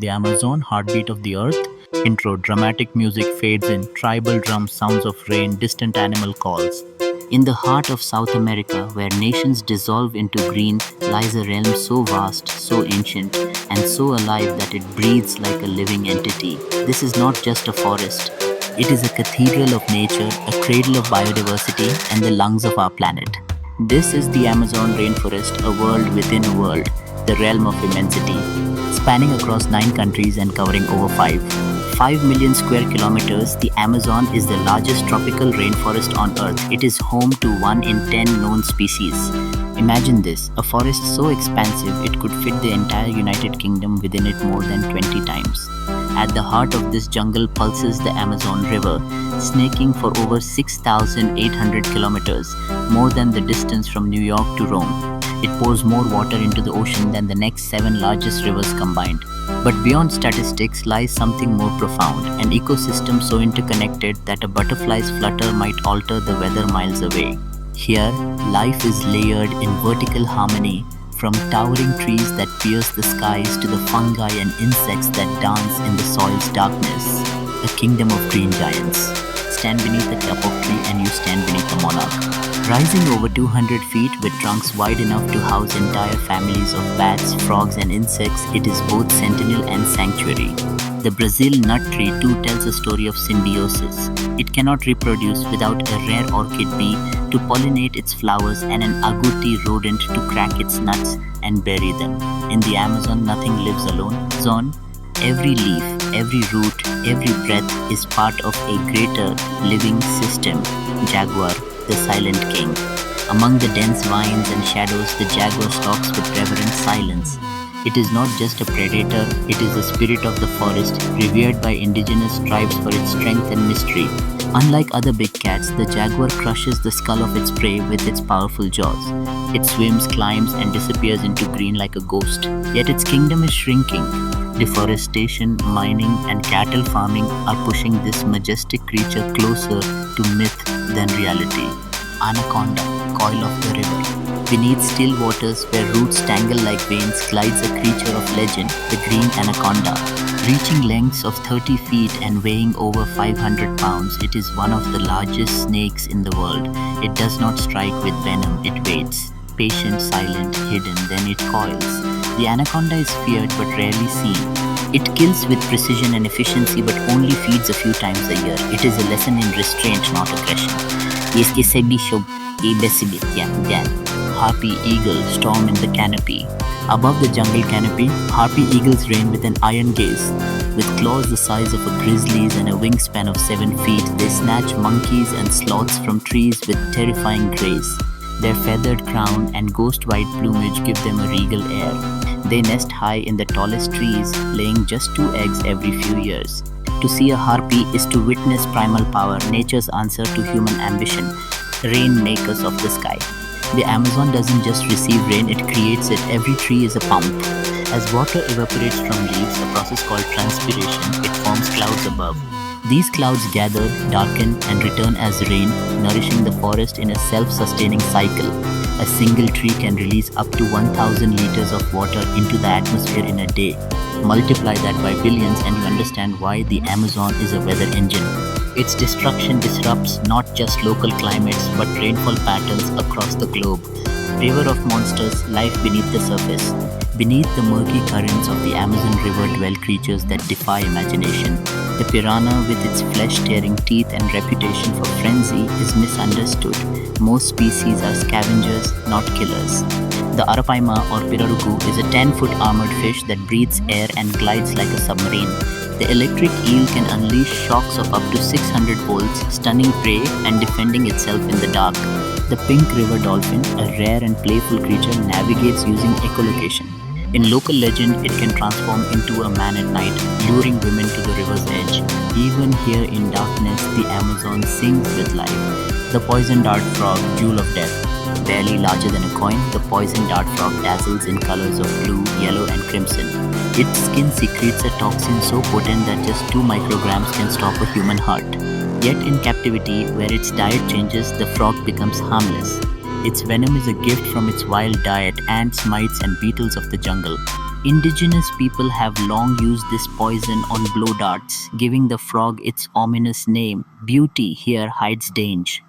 The Amazon, heartbeat of the earth. Intro, dramatic music fades in, tribal drums, sounds of rain, distant animal calls. In the heart of South America, where nations dissolve into green, lies a realm so vast, so ancient, and so alive that it breathes like a living entity. This is not just a forest. It is a cathedral of nature, a cradle of biodiversity, and the lungs of our planet. This is the Amazon rainforest, a world within a world, the realm of immensity, spanning across 9 countries and covering over 5 million square kilometers. The Amazon is the largest tropical rainforest on Earth. It is home to 1 in 10 known species. Imagine this, a forest so expansive it could fit the entire United Kingdom within it more than 20 times. At the heart of this jungle pulses the Amazon River, snaking for over 6,800 kilometers, more than the distance from New York to Rome. It pours more water into the ocean than the next 7 largest rivers combined. But beyond statistics lies something more profound, an ecosystem so interconnected that a butterfly's flutter might alter the weather miles away. Here, life is layered in vertical harmony, from towering trees that pierce the skies to the fungi and insects that dance in the soil's darkness. A kingdom of green giants. Stand beneath a kapok tree and you stand beneath a monarch. Rising over 200 feet with trunks wide enough to house entire families of bats, frogs and insects, it is both sentinel and sanctuary. The Brazil nut tree too tells a story of symbiosis. It cannot reproduce without a rare orchid bee to pollinate its flowers and an agouti rodent to crack its nuts and bury them. In the Amazon, nothing lives alone. Every leaf, every root, every breath is part of a greater living system. Jaguar, the silent king. Among the dense vines and shadows, the jaguar stalks with reverent silence. It is not just a predator, it is the spirit of the forest, revered by indigenous tribes for its strength and mystery. Unlike other big cats, the jaguar crushes the skull of its prey with its powerful jaws. It swims, climbs, and disappears into green like a ghost. Yet its kingdom is shrinking. Deforestation, mining, and cattle farming are pushing this majestic creature closer to myth than reality. Anaconda, coil of the river. Beneath still waters where roots tangle like veins glides a creature of legend, the green anaconda. Reaching lengths of 30 feet and weighing over 500 pounds, it is one of the largest snakes in the world. It does not strike with venom, it waits. Patient, silent, hidden, then it coils. The anaconda is feared but rarely seen. It kills with precision and efficiency but only feeds a few times a year. It is a lesson in restraint, not aggression. Harpy eagle storm in the canopy. Above the jungle canopy, harpy eagles reign with an iron gaze. With claws the size of a grizzly's and a wingspan of 7 feet, they snatch monkeys and sloths from trees with terrifying grace. Their feathered crown and ghost-white plumage give them a regal air. They nest high in the tallest trees, laying just 2 eggs every few years. To see a harpy is to witness primal power, nature's answer to human ambition, rainmakers of the sky. The Amazon doesn't just receive rain, it creates it. Every tree is a pump. As water evaporates from leaves, a process called transpiration, it forms clouds above. These clouds gather, darken, and return as rain, nourishing the forest in a self-sustaining cycle. A single tree can release up to 1,000 liters of water into the atmosphere in a day. Multiply that by billions and you understand why the Amazon is a weather engine. Its destruction disrupts not just local climates but rainfall patterns across the globe. River of monsters, life beneath the surface. Beneath the murky currents of the Amazon River dwell creatures that defy imagination. The piranha, with its flesh-tearing teeth and reputation for frenzy, is misunderstood. Most species are scavengers, not killers. The arapaima or pirarucu is a 10-foot armored fish that breathes air and glides like a submarine. The electric eel can unleash shocks of up to 600 volts, stunning prey and defending itself in the dark. The pink river dolphin, a rare and playful creature, navigates using echolocation. In local legend, it can transform into a man at night, luring women to the river's edge. Even here in darkness, the Amazon sings with life. The poison dart frog, jewel of death. Barely larger than a coin, the poison dart frog dazzles in colors of blue, yellow and crimson. Its skin secretes a toxin so potent that just 2 micrograms can stop a human heart. Yet in captivity, where its diet changes, the frog becomes harmless. Its venom is a gift from its wild diet, ants, mites and beetles of the jungle. Indigenous people have long used this poison on blow darts, giving the frog its ominous name. Beauty here hides danger.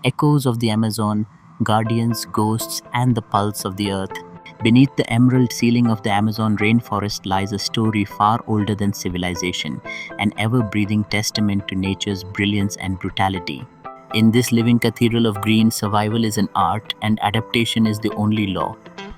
Echoes of the Amazon, guardians, ghosts, and the pulse of the earth. Beneath the emerald ceiling of the Amazon rainforest lies a story far older than civilization, an ever breathing testament to nature's brilliance and brutality. In this living cathedral of green, survival is an art and adaptation is the only law.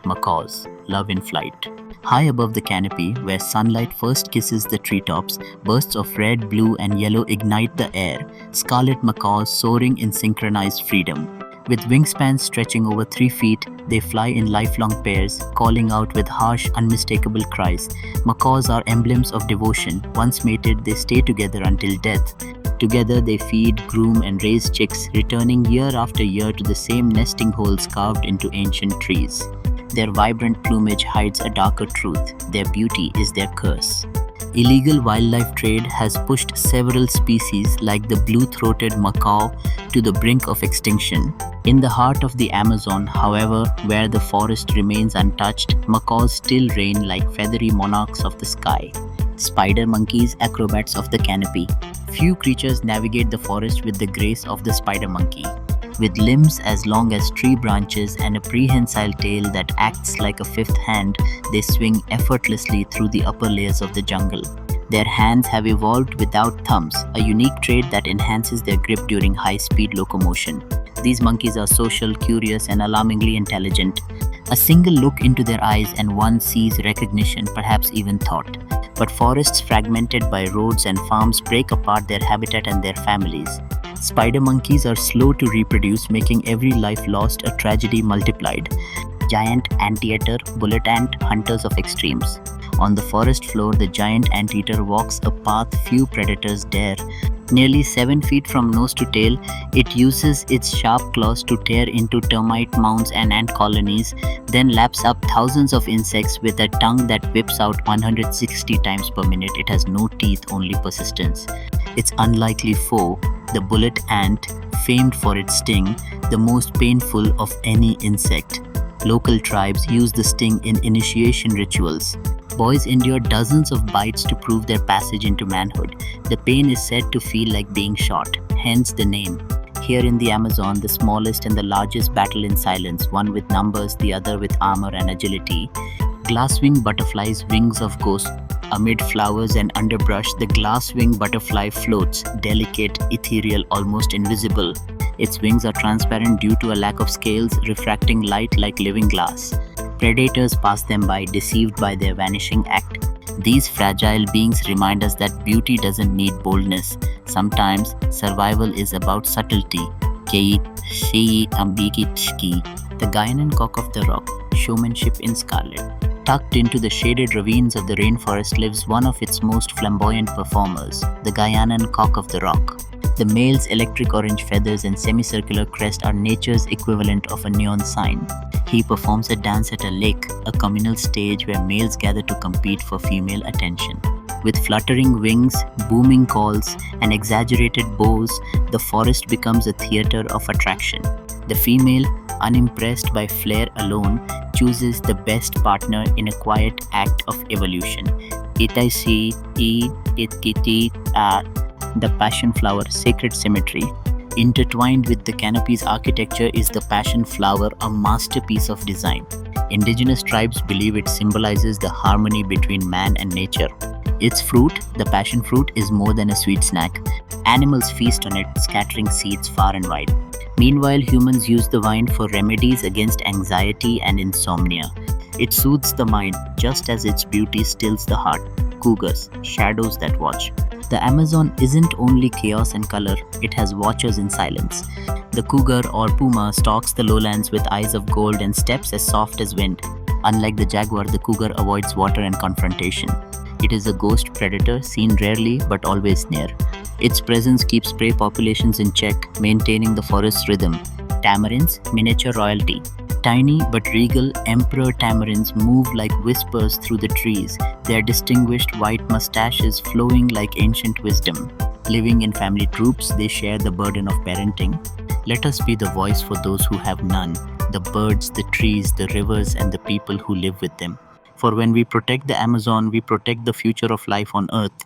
Macaws, love in flight. High above the canopy, where sunlight first kisses the treetops, bursts of red, blue, and yellow ignite the air, scarlet macaws soaring in synchronized freedom. With wingspans stretching over 3 feet, they fly in lifelong pairs, calling out with harsh, unmistakable cries. Macaws are emblems of devotion. Once mated, they stay together until death. Together, they feed, groom, and raise chicks, returning year after year to the same nesting holes carved into ancient trees. Their vibrant plumage hides a darker truth. Their beauty is their curse. Illegal wildlife trade has pushed several species like the blue-throated macaw to the brink of extinction. In the heart of the Amazon, however, where the forest remains untouched, macaws still reign like feathery monarchs of the sky. Spider monkeys, acrobats of the canopy. Few creatures navigate the forest with the grace of the spider monkey. With limbs as long as tree branches and a prehensile tail that acts like a fifth hand, they swing effortlessly through the upper layers of the jungle. Their hands have evolved without thumbs, a unique trait that enhances their grip during high-speed locomotion. These monkeys are social, curious, and alarmingly intelligent. A single look into their eyes and one sees recognition, perhaps even thought. But forests fragmented by roads and farms break apart their habitat and their families. Spider monkeys are slow to reproduce, making every life lost a tragedy multiplied. Giant anteater, bullet ant, hunters of extremes. On the forest floor, the giant anteater walks a path few predators dare. Nearly 7 feet from nose to tail, it uses its sharp claws to tear into termite mounds and ant colonies, then laps up thousands of insects with a tongue that whips out 160 times per minute. It has no teeth, only persistence. Its unlikely foe, the bullet ant, famed for its sting, the most painful of any insect. Local tribes use the sting in initiation rituals. Boys endure dozens of bites to prove their passage into manhood. The pain is said to feel like being shot, hence the name. Here in the Amazon, the smallest and the largest battle in silence, one with numbers, the other with armor and agility. Glasswing butterflies, wings of ghosts. Amid flowers and underbrush, the glasswing butterfly floats, delicate, ethereal, almost invisible. Its wings are transparent due to a lack of scales, refracting light like living glass. Predators pass them by, deceived by their vanishing act. These fragile beings remind us that beauty doesn't need boldness. Sometimes, survival is about subtlety. The Guyanan cock of the rock, showmanship in scarlet. Tucked into the shaded ravines of the rainforest lives one of its most flamboyant performers, the Guyanan cock of the rock. The male's electric orange feathers and semicircular crest are nature's equivalent of a neon sign. He performs a dance at a lake, a communal stage where males gather to compete for female attention. With fluttering wings, booming calls, and exaggerated bows, the forest becomes a theater of attraction. The female, unimpressed by flair alone, chooses the best partner in a quiet act of evolution. The passion flower, sacred symmetry. Intertwined with the canopy's architecture is the passion flower, a masterpiece of design. Indigenous tribes believe it symbolizes the harmony between man and nature. Its fruit, the passion fruit, is more than a sweet snack. Animals feast on it, scattering seeds far and wide. Meanwhile, humans use the vine for remedies against anxiety and insomnia. It soothes the mind, just as its beauty stills the heart. Cougars, shadows that watch. The Amazon isn't only chaos and color, it has watchers in silence. The cougar or puma stalks the lowlands with eyes of gold and steps as soft as wind. Unlike the jaguar, the cougar avoids water and confrontation. It is a ghost predator, seen rarely but always near. Its presence keeps prey populations in check, maintaining the forest's rhythm. Tamarins, miniature royalty. Tiny but regal emperor tamarins move like whispers through the trees, their distinguished white mustaches flowing like ancient wisdom. Living in family troops, they share the burden of parenting. Let us be the voice for those who have none, the birds, the trees, the rivers, and the people who live with them. For when we protect the Amazon, we protect the future of life on Earth.